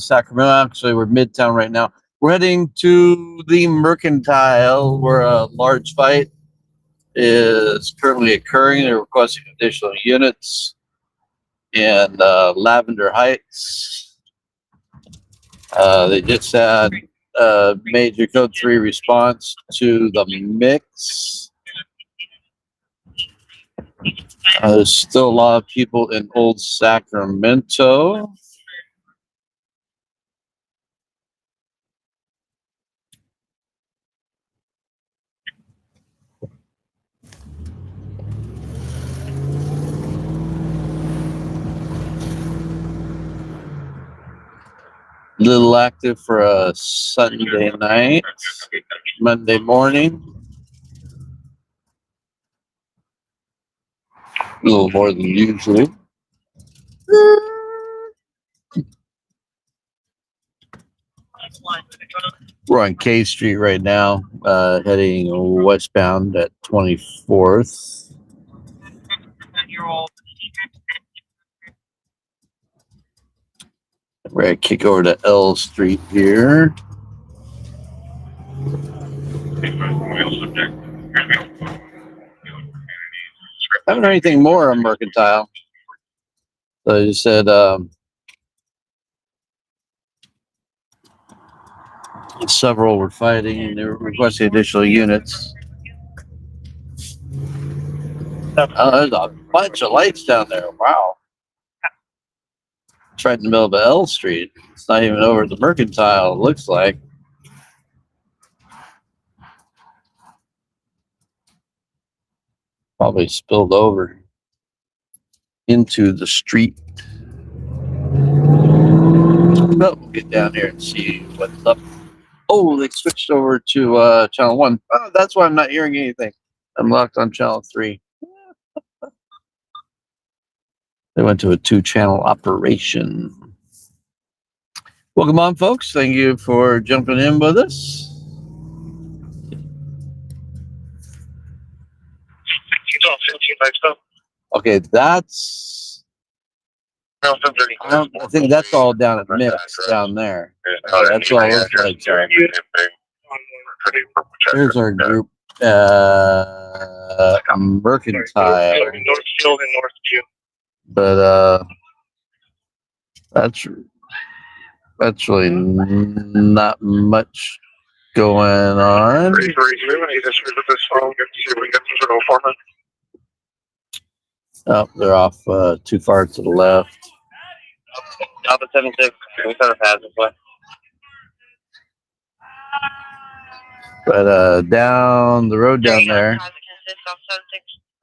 Sacramento. Actually, we're midtown right now. We're heading to the Mercantile, where a large fight is currently occurring. They're requesting additional units in Lavender Heights. They just had a major Code 3 response to the mix. There's still a lot of people in Old Sacramento. Little active for a Sunday night, Monday morning. A little more than usual. We're on K Street right now, heading westbound at 24th. We're going to kick over to L Street here. I haven't heard anything more on Mercantile. So I just said several were fighting and they were requesting additional units. Oh, there's a bunch of lights down there. Wow. It's right in the middle of L Street. It's not even over at the Mercantile, it looks like. Probably spilled over into the street. But we'll get down here and see what's up. Oh, they switched over to channel 1. Oh, that's why I'm not hearing anything. I'm locked on channel 3. They went to a 2-channel operation. Welcome on, folks. Thank you for jumping in with us. Okay, that's... I think that's all down at Mix down there. That's all it looks like. Here's our group. Mercantile. But that's really not much going on. Oh, they're off too far to the left. Alpha 76, we got a pass this way. But down the road down there,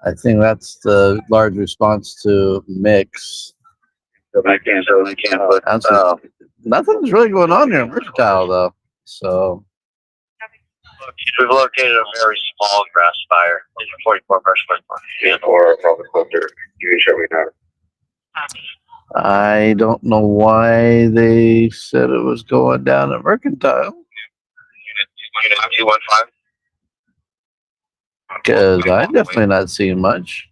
I think that's the large response to Mix. I can't. Nothing's really going on here in Mercantile, though. So we've located a very small grass fire. 44 brush fire. Or from the cluster. You can show me now. I don't know why they said it was going down at Mercantile. Unit 215. Because I'm definitely not seeing much.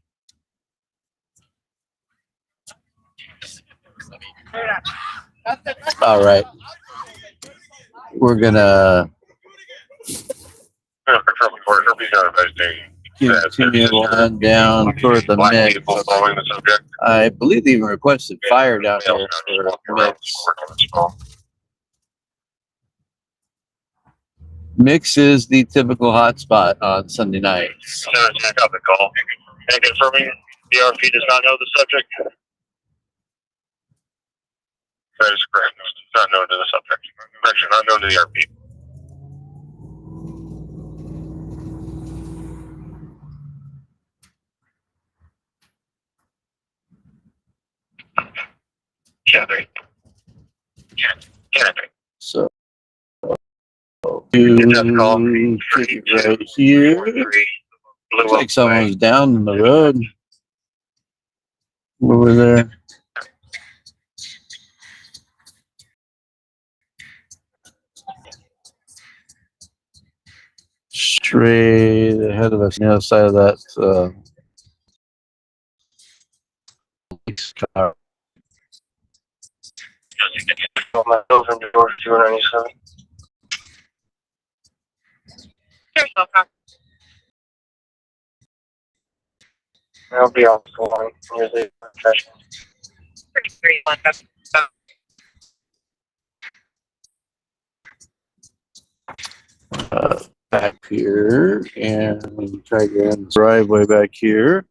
All right. We're gonna continue on down toward the Mix. I believe they even requested fire down here for Mix. Mix is the typical hotspot on Sunday nights. Check out the call. And confirming the RP does not know the subject. That is correct. Not known to the subject. Correction, not known to the RP. Canopy. So, right here. Looks like someone's down in the road. Over there. Straight ahead of us, on the other side of that police car. my bills from George 297. I'll be off the line. Here's the trash. Back here, and we try to get in the driveway back here.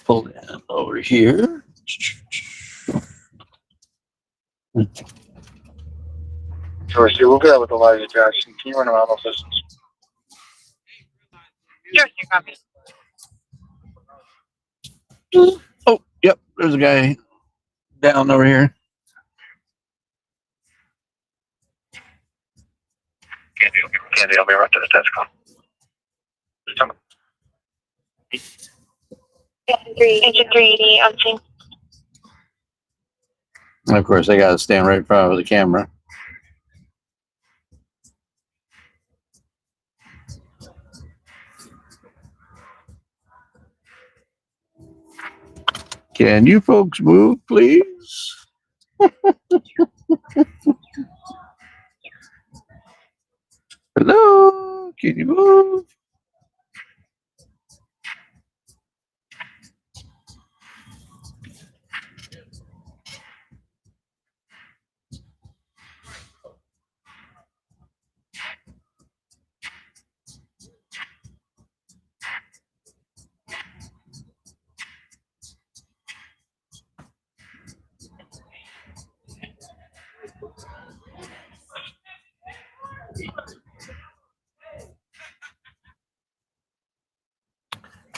Pull down over here. George, we'll get out with Elijah Jackson. Can you run around assistance? Sure, you copy. Oh, yep, there's a guy down over here. Candy, I'll be right to the desk. Agent 380 on scene. And of course, I got to stand right in front of the camera. Can you folks move, please? Hello? Can you move?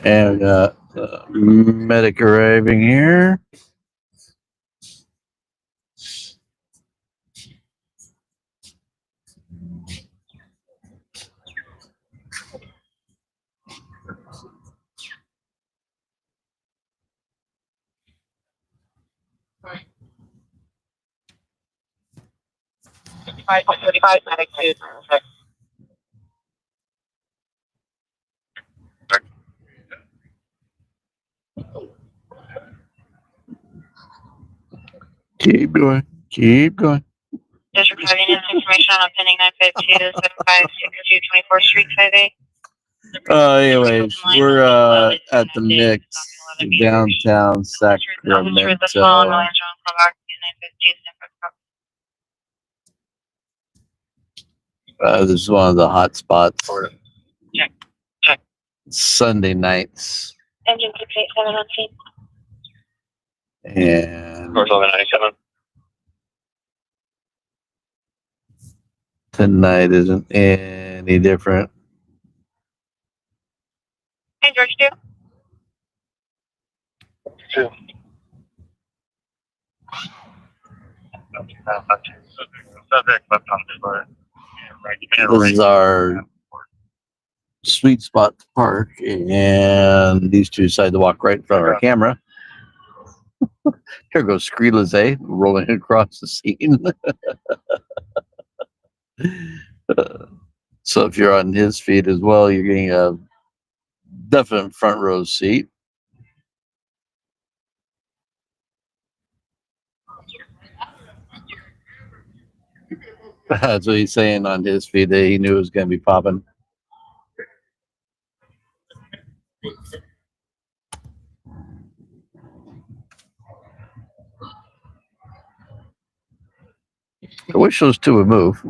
And we got medic arriving here. Five medic food. Keep going. Keep going. Just providing information on pending 952 7562 24th Street 58. Anyways, we're at the mix downtown Sacramento. This is one of the hot spots. Check. Sunday nights. Engine 687 on scene. And North 1197. tonight isn't any different. Hey, George, do. Two. This is our sweet spot to park, and these two decide to walk right in front of our camera. Here goes Screelazay rolling across the scene. So if you're on his feed as well, you're getting a definite front row seat. That's what he's saying on his feed, that he knew it was going to be popping. I wish those two would move.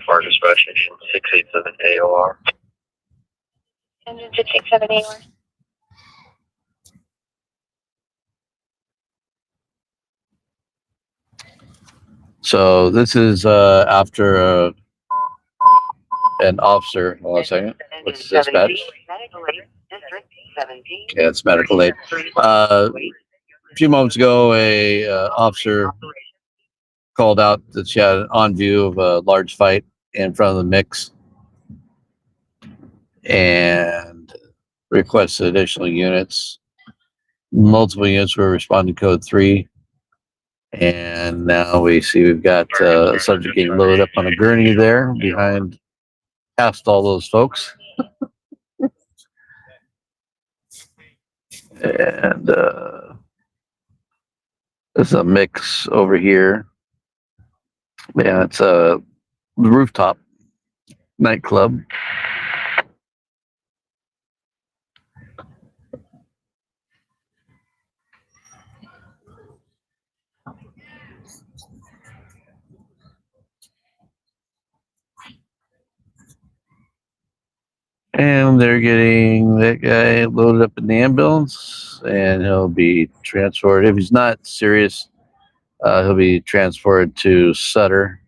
Fire dispatch station 687 AOR. Engine 687 AOR. So this is after an officer. Hold on a second. What's the dispatch? Okay, it's medical aid. A few moments ago, a officer called out that she had on view of a large fight in front of the mix. and requested additional units. Multiple units were responding code 3. And now we see we've got a subject getting loaded up on a gurney there behind past all those folks. And there's a mix over here. Yeah, it's a rooftop nightclub. And they're getting that guy loaded up in the ambulance, and he'll be transported. If he's not serious, he'll be transported to Sutter.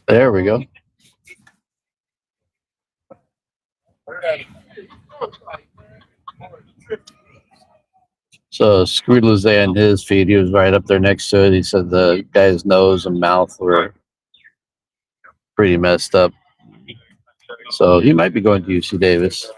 There we go. So Squeedler's in his feed, he was right up there next to it. He said the guy's nose and mouth were pretty messed up. So he might be going to UC Davis.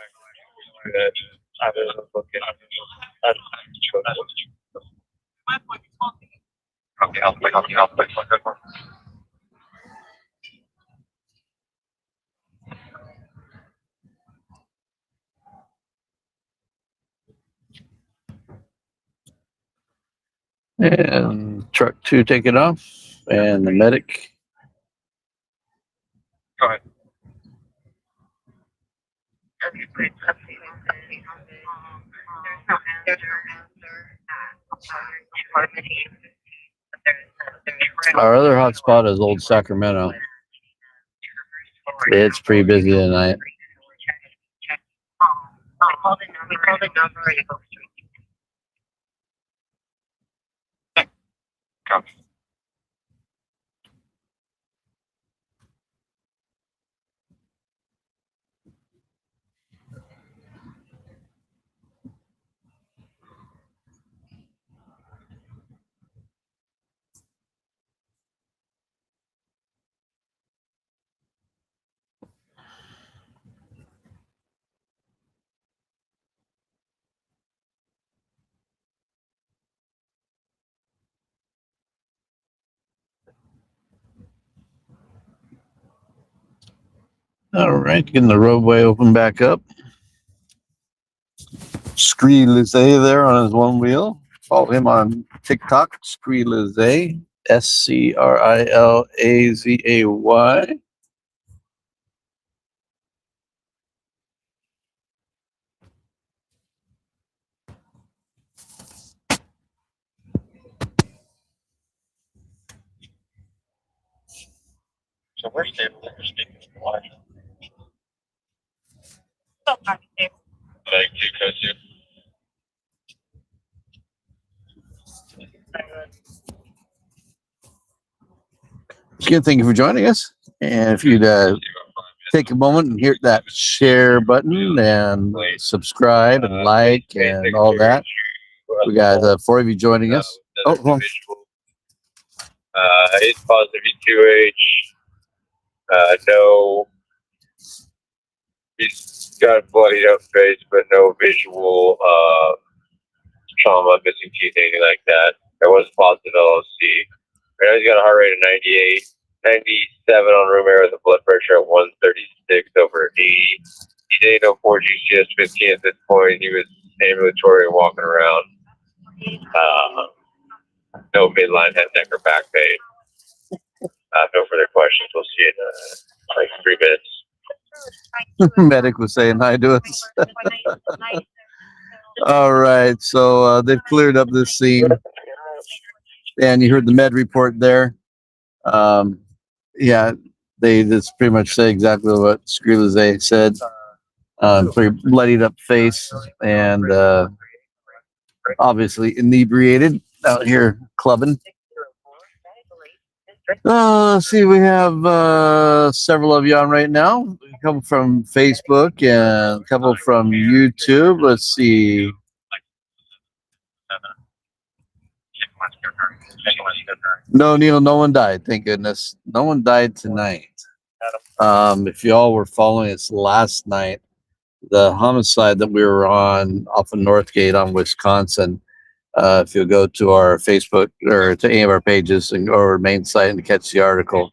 And truck 2 taking off, and the medic. Go ahead. Our other hotspot is Old Sacramento. It's pretty busy tonight. Copy. All right, getting the roadway open back up. Scree Lizay there on his one wheel. Follow him on TikTok, Scree Lizay, SCRILAZAY. So we're stable. We're speaking to the line. Thank you, Cassie. Again, thank you for joining us. And if you'd take a moment and hit that share button and subscribe and like and all that. We got 4 of you joining us. Oh, hold on. He's positive E2H. No, he's got a bloodied up face, but no visual trauma, missing teeth, anything like that. There was positive LOC. Right now he's got a heart rate of 98, 97 on room air with a blood pressure at 136 over 80. He's 804 GCS 15 at this point. He was ambulatory and walking around. No midline head, neck, or back pain. No further questions. We'll see you in like 3 minutes. Medic was saying hi to us. All right, so they've cleared up this scene. And you heard the med report there. Yeah, they just pretty much say exactly what Screelizay said. Pretty bloodied up face and obviously inebriated out here clubbing. Let's see, we have several of you on right now. A couple from Facebook and a couple from YouTube. Let's see. No, Neil, no one died. Thank goodness. No one died tonight. If y'all were following us last night, the homicide that we were on off of Northgate on Wisconsin, if you go to our Facebook or to any of our pages and go to our main site and catch the article,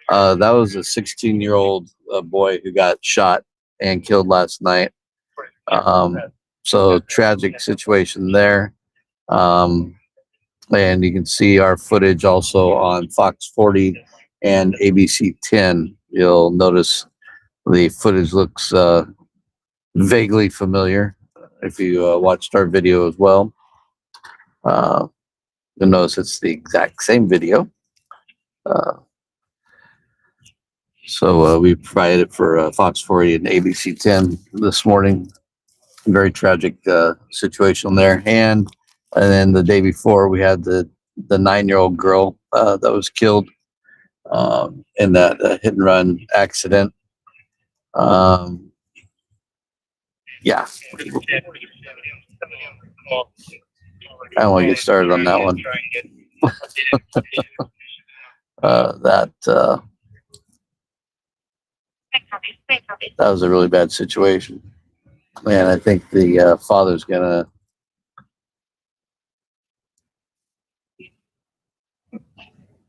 that was a 16-year-old boy who got shot and killed last night. So tragic situation there. And you can see our footage also on Fox 40 and ABC 10. You'll notice the footage looks vaguely familiar if you watched our video as well. You'll notice it's the exact same video. So we provided it for Fox 40 and ABC 10 this morning. Very tragic situation there. And then the day before, we had the 9-year-old girl that was killed in that hit and run accident. Yeah. I don't want to get started on that one. That was a really bad situation. Man, I think the father's gonna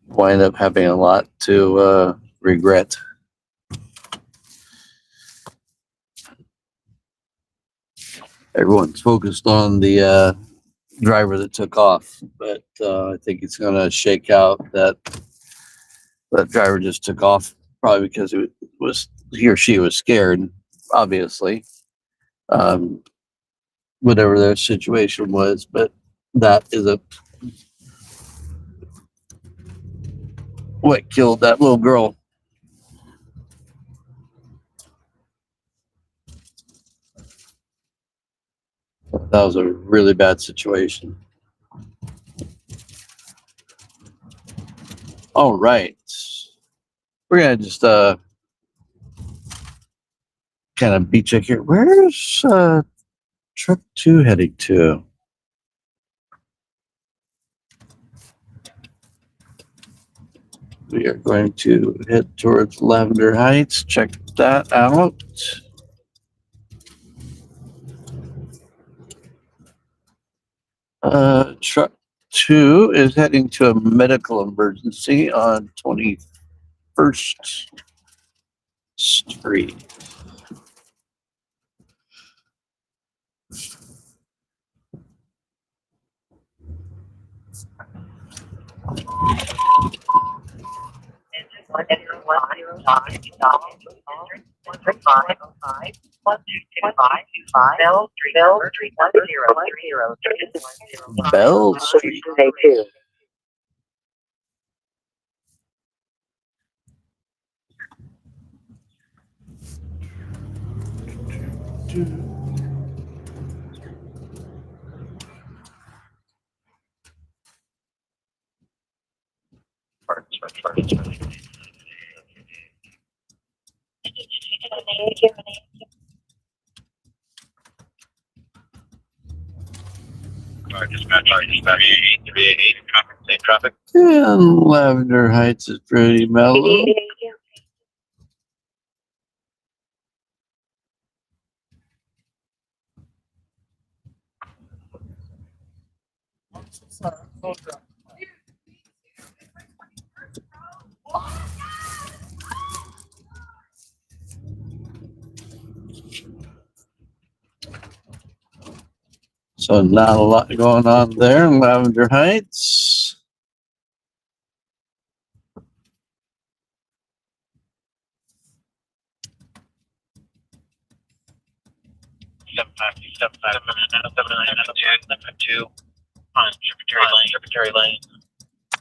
wind up having a lot to regret. Everyone's focused on the driver that took off, but I think it's gonna shake out that that driver just took off, probably because he or she was scared, obviously. Whatever their situation was, but that is what killed that little girl. That was a really bad situation. All right. We're gonna just kind of beat check here. Where's truck 2 heading to? We are going to head towards Lavender Heights. Check that out. Truck 2 is heading to a medical emergency on 21st Street. Bell Street. Traffic. And Lavender Heights is pretty mellow. So not a lot going on there in Lavender Heights.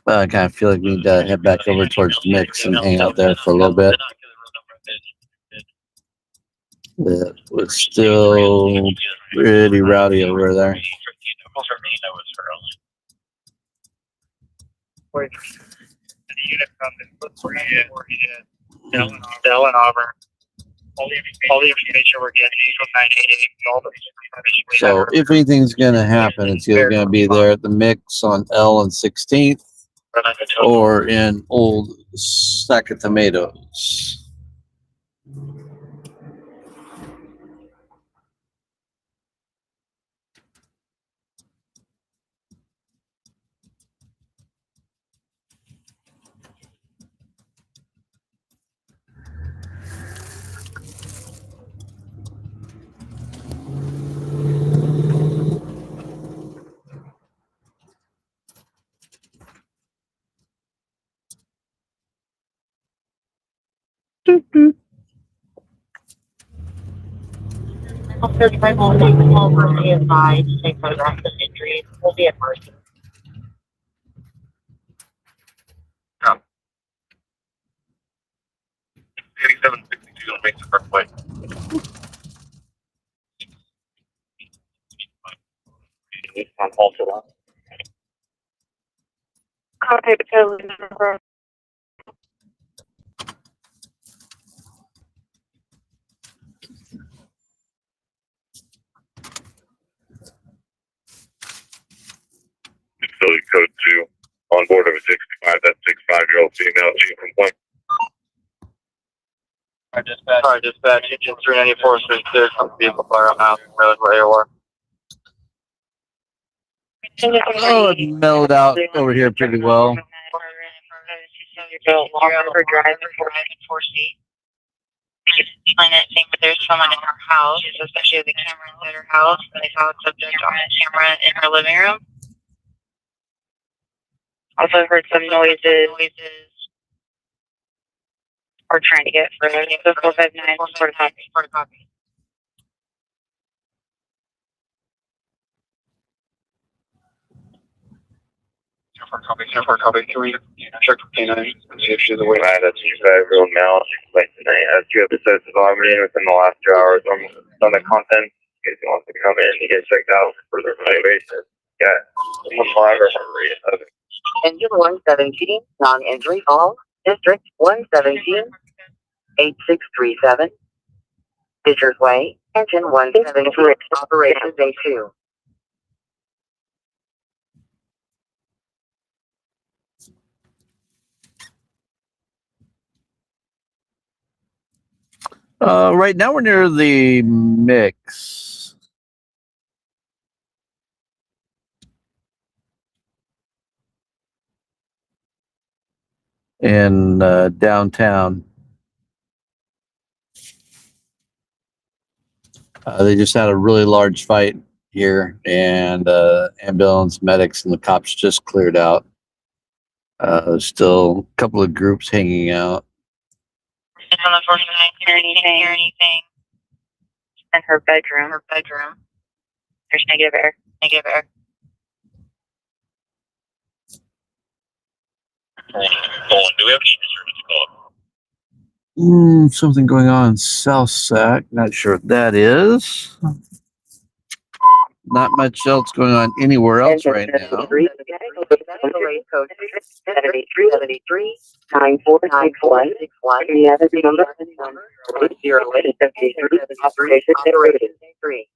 I kind of feel like we need to head back over towards the mix and hang out there for a little bit. It was still pretty rowdy over there. That was her only. The unit coming. Dell and Auburn. All the information we're getting from 988, all the information we So have. if anything's going to happen, it's either going to be there at the mix on L and 16th or in old Sacramento's. Officer Tribal, all firmly advised to take photographs of injuries. Will be at mercy. Yeah. 8762 makes the first way. On also that. Contact number. Facility code 2 on board of a 65. That 65-year-old female chief from point. Alright, dispatch. Engine 394 is clear. Some vehicle fire on house road where you are. Oh, it mellowed out over here pretty well. Longer drive for 4C. Explain it, think that there's someone in her house, especially with the camera inside her house, and they saw a subject on the camera in her living room. Also heard some noises. We're trying to get further. 459, report a copy. For copy. Can we check for K9 and see if she's awake? Right, that's just everyone now. Tonight has 2 episodes of vomiting within the last 2 hours on the content. If he wants to come in, he gets checked out for further evaluation. Yeah, 1.5 or heart rate. Engine 117, non-injury all. District 117, 8637. Fisher's Way, engine 117, operation day 2. Right now we're near the mix. In downtown. They just had a really large fight here, and ambulance, medics, and the cops just cleared out. There's still a couple of groups hanging out. It's on the 49, hear anything. In her bedroom. There's negative air. Do we have any insurance call? Something going on in South Sac. Not sure what that is. Not much else going on anywhere else right now. 73 9491 Any other number? 0873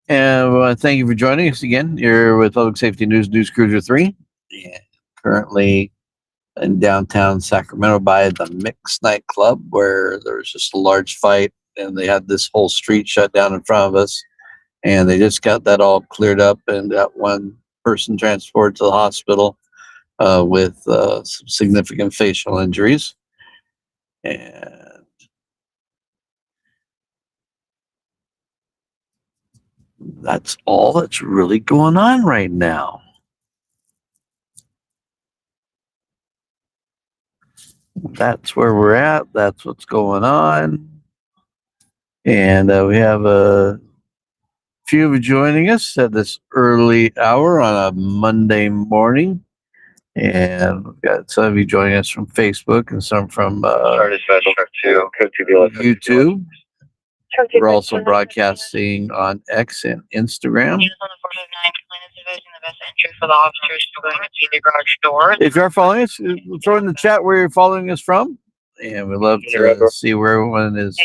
And thank you for joining us again. You're with Public Safety News Cruiser 3. Yeah, currently in downtown Sacramento by the Mix nightclub, where there was just a large fight and they had this whole street shut down in front of us. And they just got that all cleared up and got one person transported to the hospital with some significant facial injuries. And that's all that's really going on right now. That's where we're at. That's what's going on. And we have a few of you joining us at this early hour on a Monday morning. And we've got some of you joining us from Facebook and some from YouTube. We're also broadcasting on X and Instagram. advising the best entry for the officers to going to be the garage door. If you are following us, throw in the chat where you're following us from. And we'd love to see where everyone is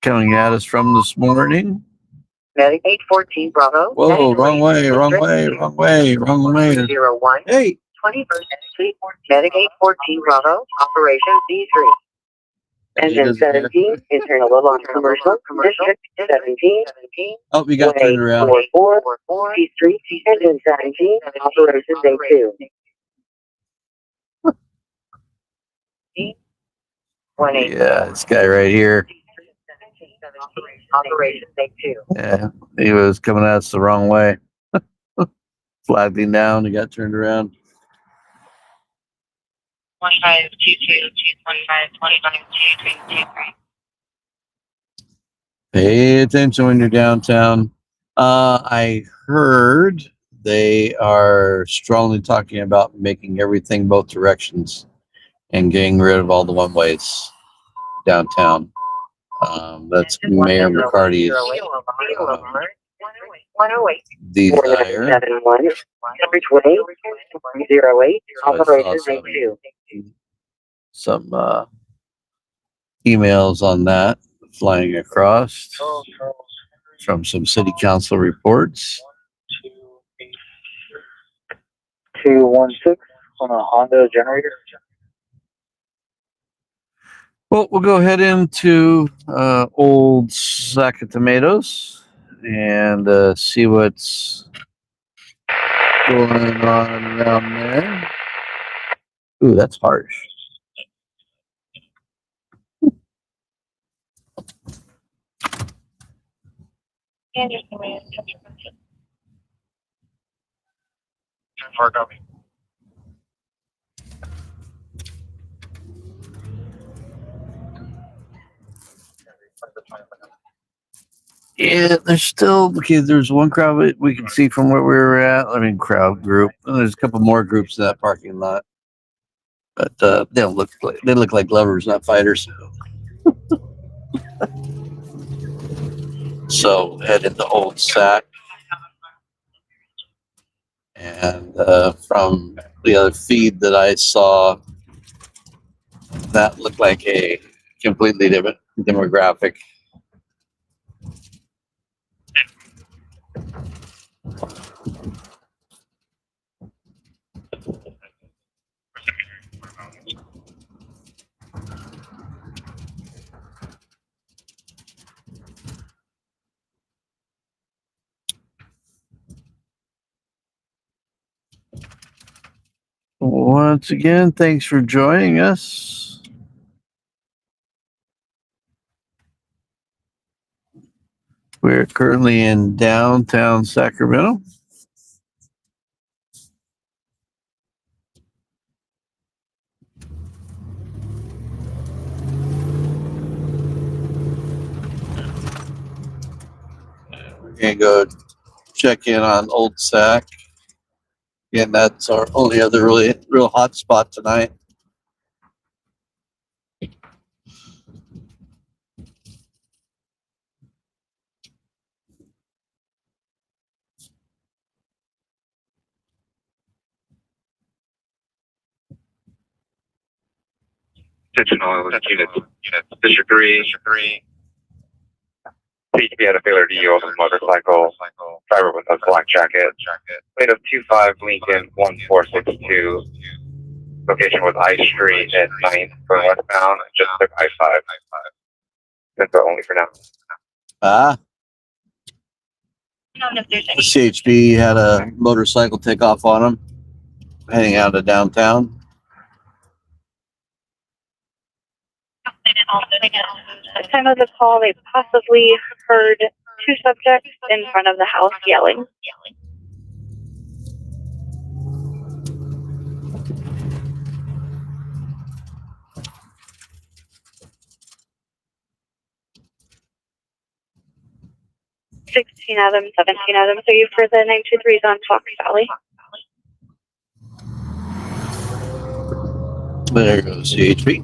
coming at us from this morning. Medic 814 Bravo. Whoa, wrong way, wrong way, wrong way, wrong way. 01. Hey, 21st Street. Medic 814 Bravo. Operation D3. Engine 17, internal alarm commercial, district 17. oh, we got turned around. 44, T Street, engine 17, operation day 2. 18. Yeah, this guy right here. Operation day 2. Yeah, he was coming at us the wrong way. Flagging down, he got turned around. 1522, 1525, 2523. Pay attention when you're downtown. I heard they are strongly talking about making everything both directions and getting rid of all the one-ways downtown. That's Mayor McCarty's 108. desire. 71. Coverage way 08. Operation day 2. Some emails on that flying across from some city council reports. 216 on a Honda generator. Well, we'll go ahead into old sack of tomatoes and see what's going on around there. Ooh, that's harsh. And just a minute. Far copy. Yeah, there's still okay. There's one crowd we can see from where we were at. I mean, crowd group. And there's a couple more groups in that parking lot, but they don't look like they look like lovers, not fighters. So head into Old Sack, and from the other feed that I saw, that looked like a completely different demographic. Once again, thanks for joining us. We're currently in downtown Sacramento. We're gonna go check in on Old Sac. Again, that's our only other real hot spot tonight. Attention all units. District 3. PHP had a failure to yield on his motorcycle. Driver with a black jacket. Plate of 25 Lincoln 1462. Location was I Street at 9th going westbound. Just took I-5. That's only for now. Ah, I don't know if there's any. CHP had a motorcycle take off on him, heading out of downtown. At the time of the call, they possibly heard two subjects in front of the house yelling. "16 of them, 17 of them. So you for the 923s on Fox Valley." There goes CHP.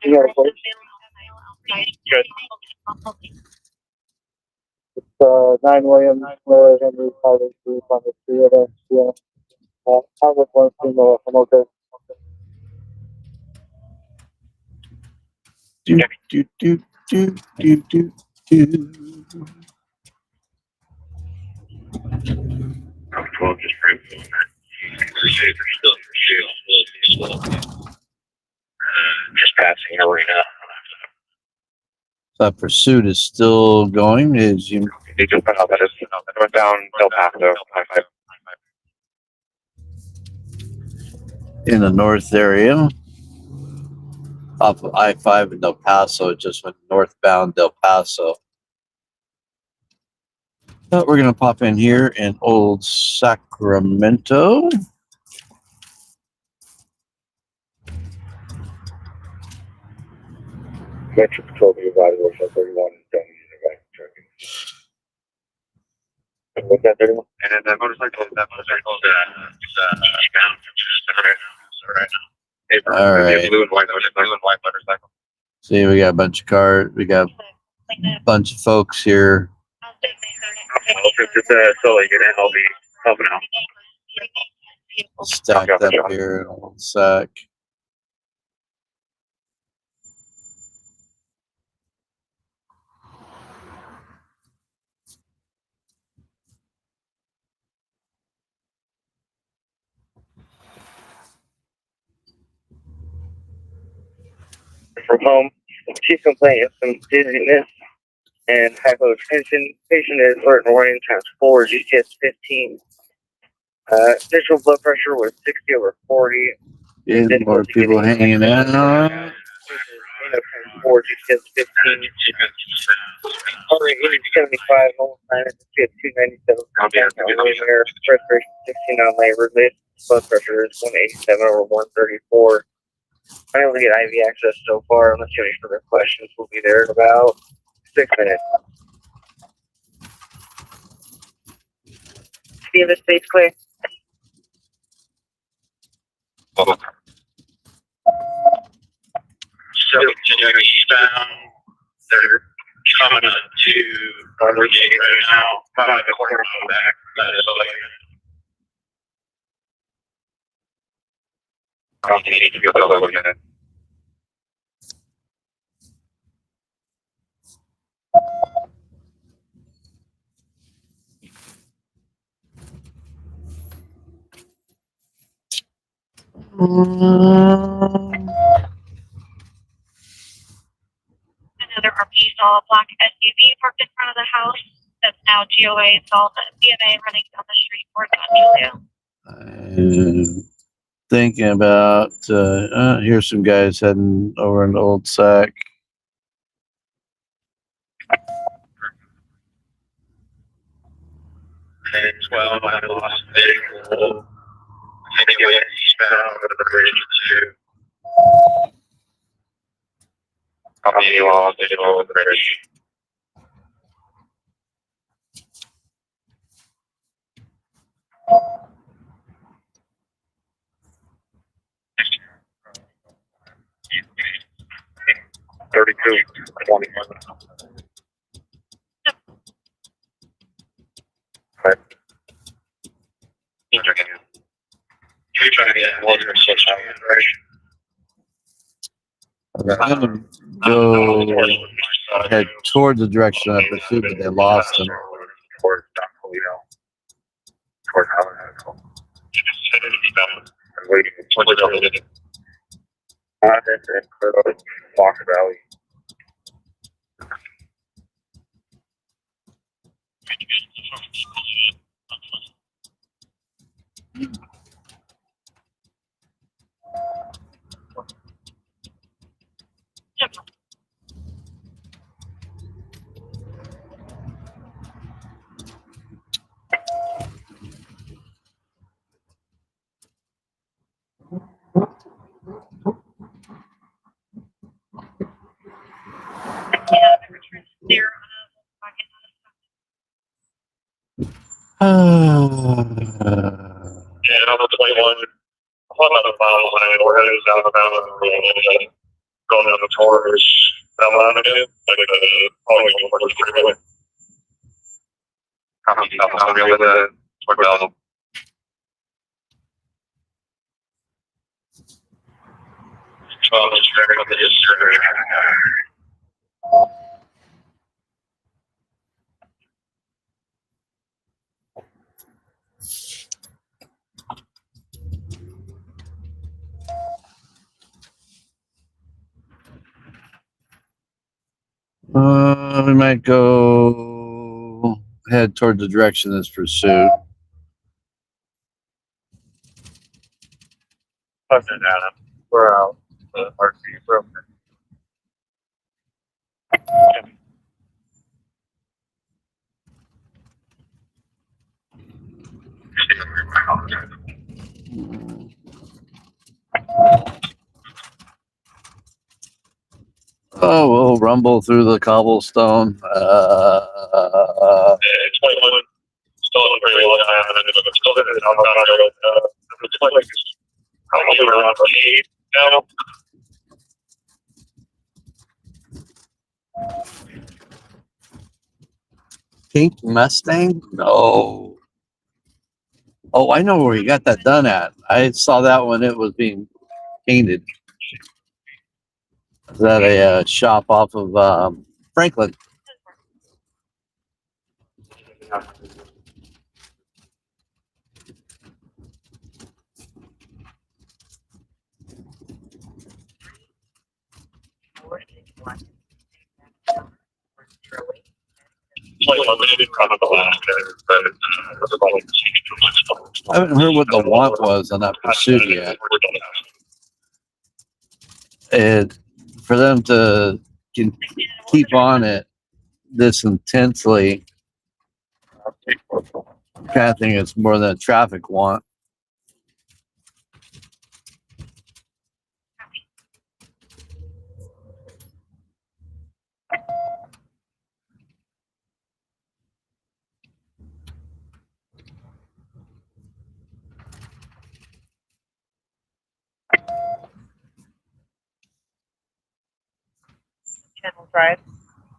You got a place? Good. It's 9 Williams, Miller, Henry, 583, on the 3 of us. Yeah. I was one female, I'm okay. Do, do, do, do, do, do, do. Well, just briefly. Just passing arena. That pursuit is still going. Is you They just went out. That went down Del Paso. I in the north area off of I-5 in Del Paso. It just went northbound Del Paso. But we're gonna pop in here in Old Sacramento. Metro Patrol be evaluation 31 done using a vacuum truck. What's that 31? And then that motorcycle is eastbound right now. All right. Blue and white motorcycle. See, we got a bunch of cars. We got a bunch of folks here It's so like you're I'll be helping out. stacked up here in Old Sac. From home, chief complaint is some dizziness and hypotension. Patient is alert and warning times 4, GTS 15. Initial blood pressure was 60/40. Getting more people hanging out. 4, GTS 15. Heart rate 75, normal sinus, 297. Respiration 16 on labor. Blood pressure is 187/134. I'm able to get IV access so far. Unless you have any further questions, we'll be there in about 6 minutes. See the space clear? So continuing eastbound, they're coming to Harbor Gate right now. About the corner back. That is like. I don't think you need to be able to look at it. Another RP saw a black SUV parked in front of the house. That's now GOA. Saw the BMA running down the street towards Julia. I'm thinking about here's some guys heading over into Old Sac. And 12, I lost visual. I think it went eastbound over the bridge to. Copy you all visual over the bridge. $32.21. Right. You're trying to get more than 6 hours, right? I'm gonna go head toward the direction I pursued, but they lost him. Toward Toledo. Toward Allen. I'm waiting for the and Walker Valley. 21. Hold on the bottom line. We're heading southbound. Going down the towards Bell Avenue. Like the following towards the freeway. Copy southbound with the toward Bell. We might go head toward the direction of this pursuit. We're out. RC broken. Oh, we'll rumble through the cobblestone. 21. Still on the freeway. Still in the southbound road. Looks like it's probably around 8 now. Pink Mustang? No. Oh, I know where you got that done at. I saw that when it was being painted. Is that a shop off of Franklin? I haven't heard what the want was on that pursuit yet. And for them to keep on it this intensely, I kind of think it's more than a traffic want. Channel Drive.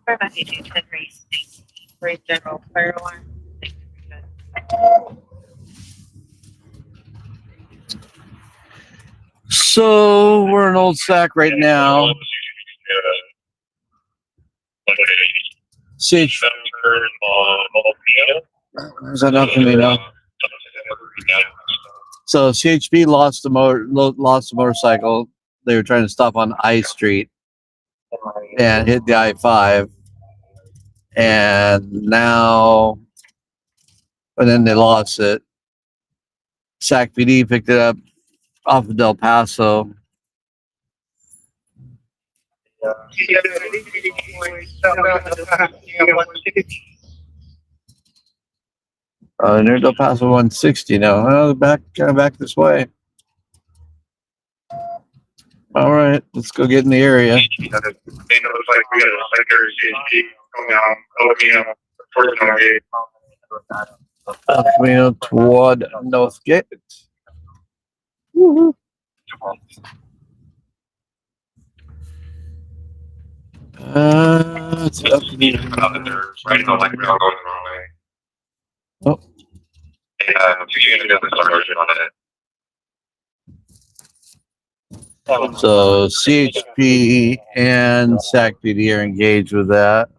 For message 210 Raise General Fire Alarm. So we're in Old Sac right now. CH, is that enough for me now? So CHP lost a motorcycle. They were trying to stop on I Street and hit the I-5, and now, and then they lost it. Sac PD picked it up off of Del Paso. Near Del Paso 160 now. Back this way. All right, let's go get in the area. Sacramento toward Northgate. Woohoo. It's up to the oh. So CHP and SAC PD are engaged with that.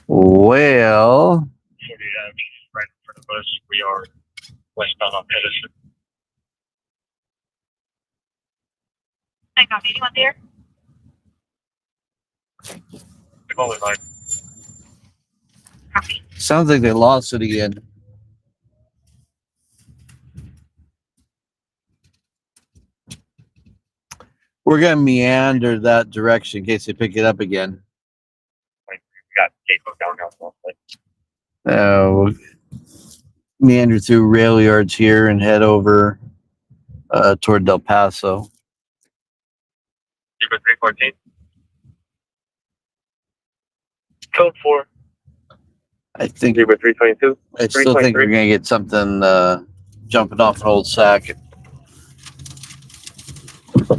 Well, right in front of us, we are westbound on Edison. I copy. Do you want there? We've only like Sounds like they lost it again. We're gonna meander that direction in case they pick it up again. We got gateway downtown. Meander through rail yards here and head over toward Del Paso. Zebra 314. Code 4. I think Zebra 322. I still think we're gonna get something jumping off an old sack.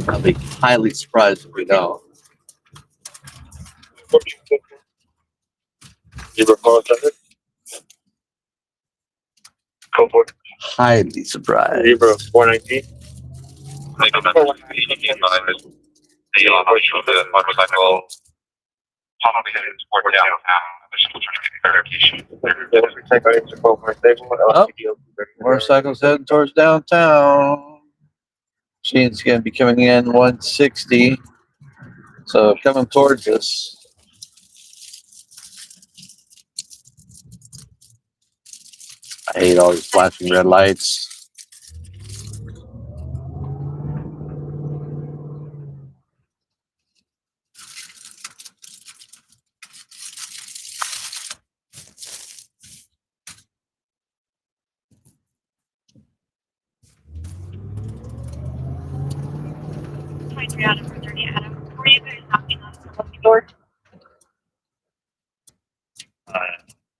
I'll be highly surprised if we don't. Zebra 407. Code 4. Highly surprised. Zebra 419. The motorcycle probably headed toward downtown. They're still trying to get clarification. Motorcycles heading towards downtown. Machine's going to be coming in 160. So coming towards us. I hate all these flashing red lights. Adam, for 30 Adam. Were you guys knocking on the door?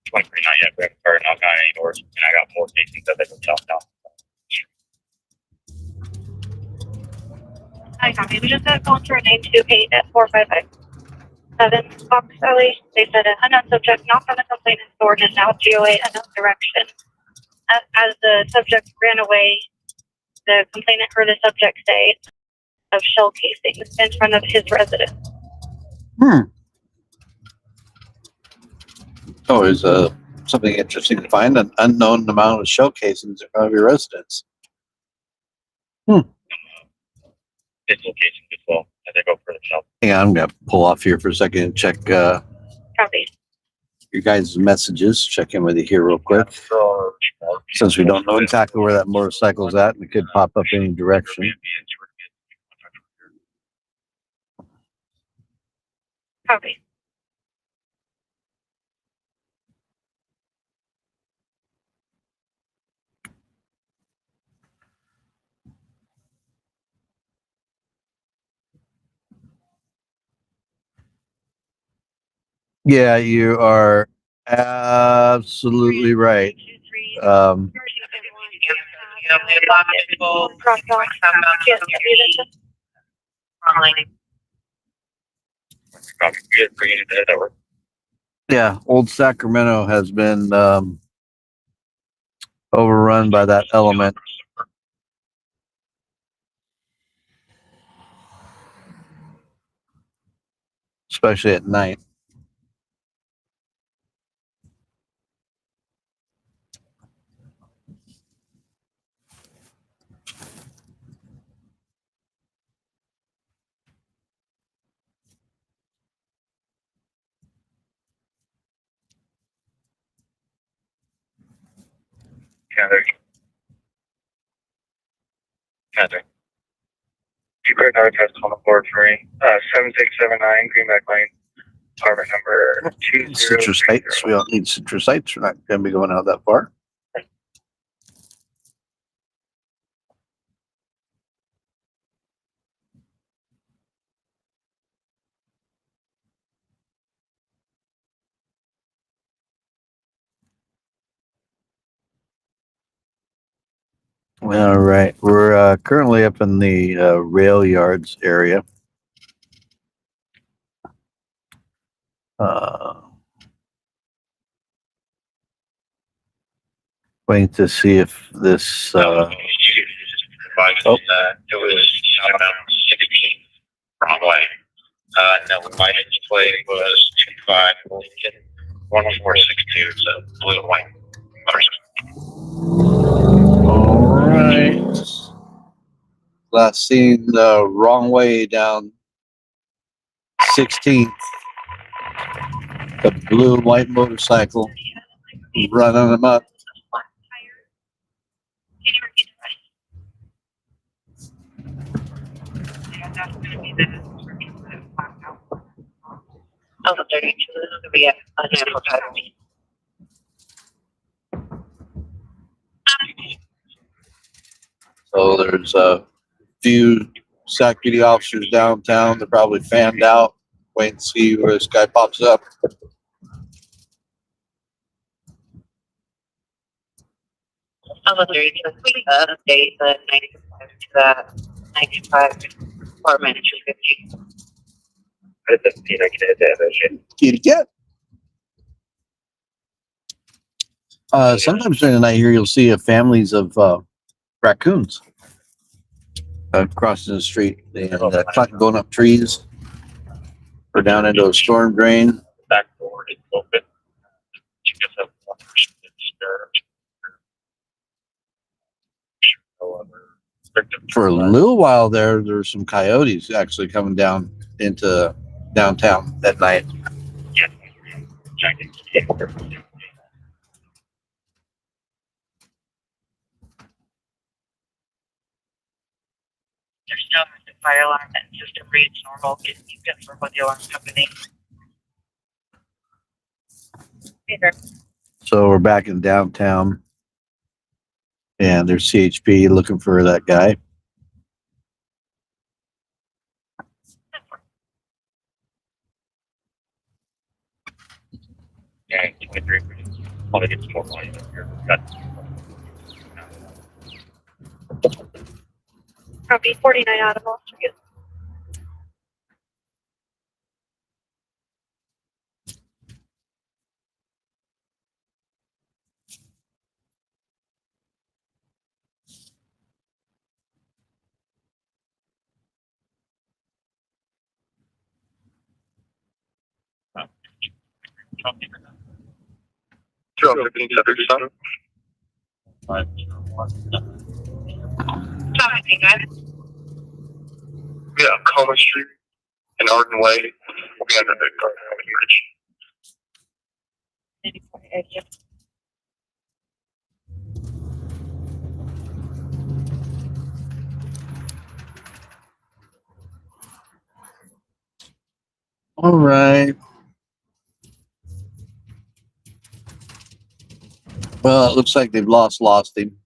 23, not yet. We haven't started knocking on any doors, and I got 4 cases that they can tell now. Hi, copy. We just got a call for a 928 at 4557 Fox Alley. They said an unknown subject knocked on the complainant's door and is now GOA unknown direction. As the subject ran away, the complainant heard the subject say of shell casings in front of his residence. Always something interesting to find, an unknown amount of shell casings in front of your residence. Pistol casings as well, as they go for themselves. Hang on, I'm going to pull off here for a second and check Copy. your guys' messages. Check in with you here real quick. Since we don't know exactly where that motorcycle's at, and it could pop up any direction. Copy. Yeah, you are absolutely right. Yeah, old Sacramento has been overrun by that element. Especially at night. Catherine. Secret Narcos on the board for me. 7679 Greenback Lane. Apartment number 20. Citrus Heights. We don't need Citrus Heights. We're not going to be going out that far. All right. We're currently up in the rail yards area. Waiting to see if this It was southbound 16 Broadway. No, my plate was 25 Lincoln 1462. It's a blue and white motorcycle. all right. Last seen the wrong way down 16th. The blue and white motorcycle. running them up. Can you repeat the question? Yeah, that's going to be the description that it's blacked out. Alpha 32, this is going to be a natural title. So there's a few SAC PD officers downtown. They're probably fanned out. Wait and see where this guy pops up. Alpha 32, we update the 95 to that 95 department 250. At 17, I can add that. Kitty cat. Sometimes during the night here, you'll see families of raccoons crossing the street and going up trees or down into a storm drain. Back door is open. You just have one person that's disturbed. No other victims. For a little while there's some coyotes actually coming down into downtown at night. Yes. Checking. There's no fire alarm and system reads normal. Can you confirm with the alarm company? So we're back in downtown and there's CHP looking for that guy. Yeah, 23. Want to get some more money up here. Copy 49 out of all street. Drop 15 subjects on. Yeah, Coleman Street and Arden Way. We'll be under the Garden Bridge. All right. Well, it looks like they've lost him.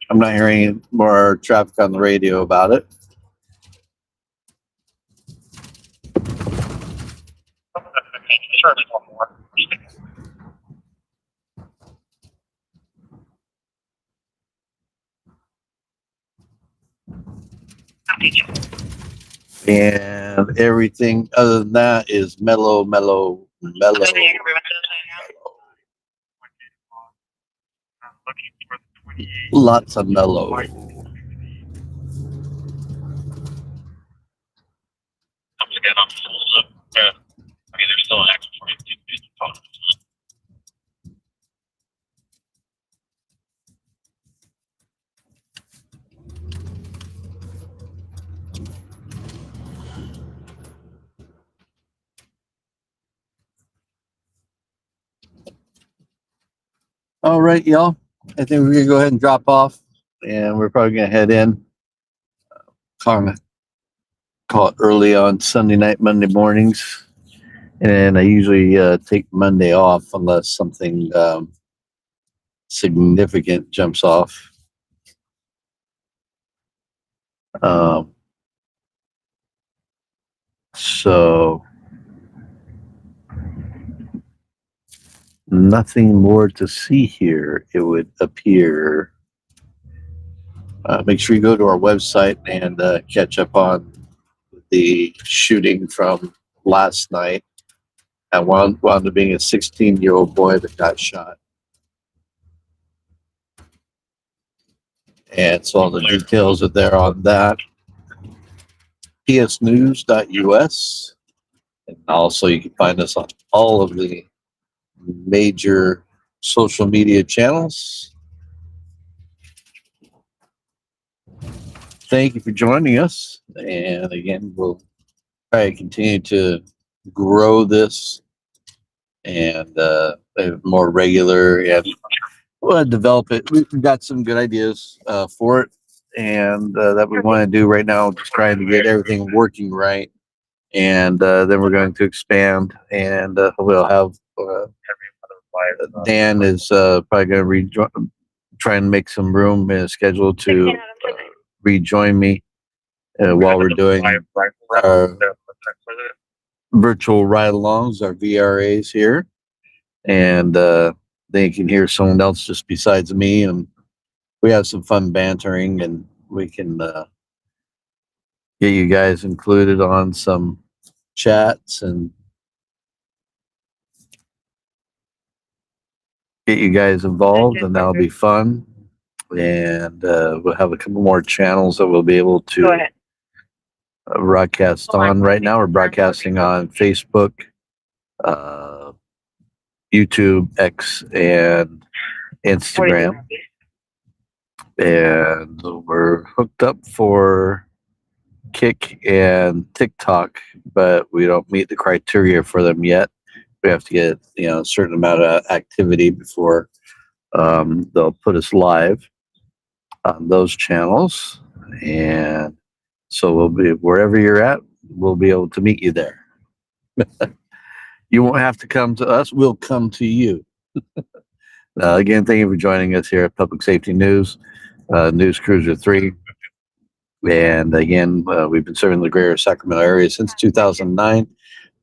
I'm not hearing any more traffic on the radio about it. Sure, there's one more. And everything other than that is mellow. Lots of mellow. I'm scared I'm still I mean, there's still an extra 42 minutes to talk. All right, y'all. I think we're gonna go ahead and drop off, and we're probably gonna head in. Call it early on Sunday night, Monday mornings, and I usually take Monday off unless something significant jumps off. So nothing more to see here, it would appear. Make sure you go to our website and catch up on the shooting from last night. And wound up being a 16-year-old boy that got shot. And so all the details are there on that. psnews.us. And also you can find us on all of the major social media channels. Thank you for joining us. And again, we'll try to continue to grow this and more regular, and we'll develop it. We've got some good ideas for it, and that we want to do right now, just trying to get everything working right. And then we're going to expand, and we'll have Dan is probably going to try and make some room in his schedule to rejoin me while we're doing our virtual ride-alongs, our VRAs here, and they can hear someone else just besides me, and we have some fun bantering, and we can get you guys included on some chats and get you guys involved, and that'll be fun. And we'll have a couple more channels that we'll be able to broadcast on. Right now we're broadcasting on Facebook, YouTube, X, and Instagram, and we're hooked up for Kick and TikTok, but we don't meet the criteria for them yet. We have to get a certain amount of activity before they'll put us live on those channels, and so we'll be wherever you're at, we'll be able to meet you there. You won't have to come to us, we'll come to you. Again, thank you for joining us here at Public Safety News, News Cruiser 3. And again, we've been serving the greater Sacramento area since 2009.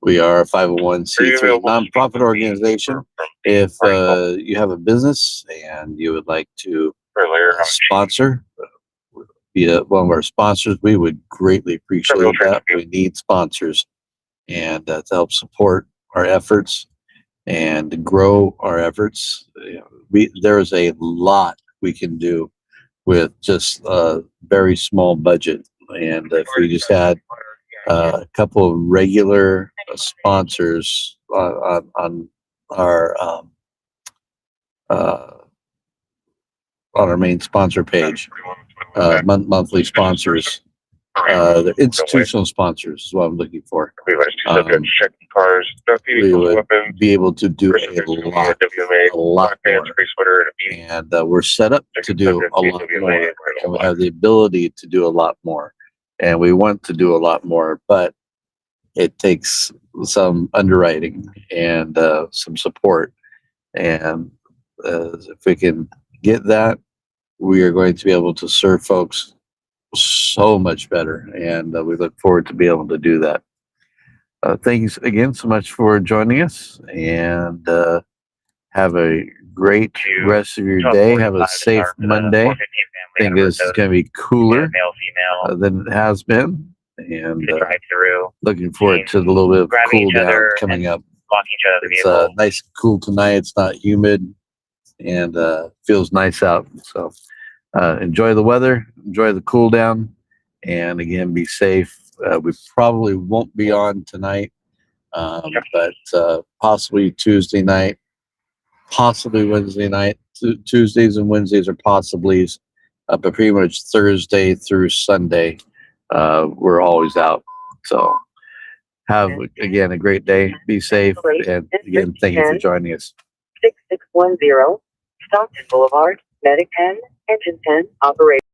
We are a 501c3 nonprofit organization. If you have a business and you would like to sponsor, be one of our sponsors, we would greatly appreciate that. We need sponsors, and to help support our efforts and to grow our efforts. There is a lot we can do with just a very small budget, and if we just had a couple of regular sponsors on our main sponsor page, monthly sponsors, the institutional sponsors is what I'm looking for. We would be able to do a lot more, and we're set up to do a lot more, and we have the ability to do a lot more, and we want to do a lot more, but it takes some underwriting and some support, and if we can get that, we are going to be able to serve folks so much better, and we look forward to be able to do that. Thanks again so much for joining us, and have a great rest of your day. Have a safe Monday. I think this is going to be cooler than it has been, and looking forward to the little bit of cool down coming up. It's nice and cool tonight. It's not humid, and feels nice out. So enjoy the weather, enjoy the cool down, and again, be safe. We probably won't be on tonight, but possibly Tuesday night, possibly Wednesday night. Tuesdays and Wednesdays are possiblies, but pretty much Thursday through Sunday, we're always out. So have, again, a great day. Be safe, and again, thank you for joining us. 6610 Stockton Boulevard, Medic 10, Engine 10, operation.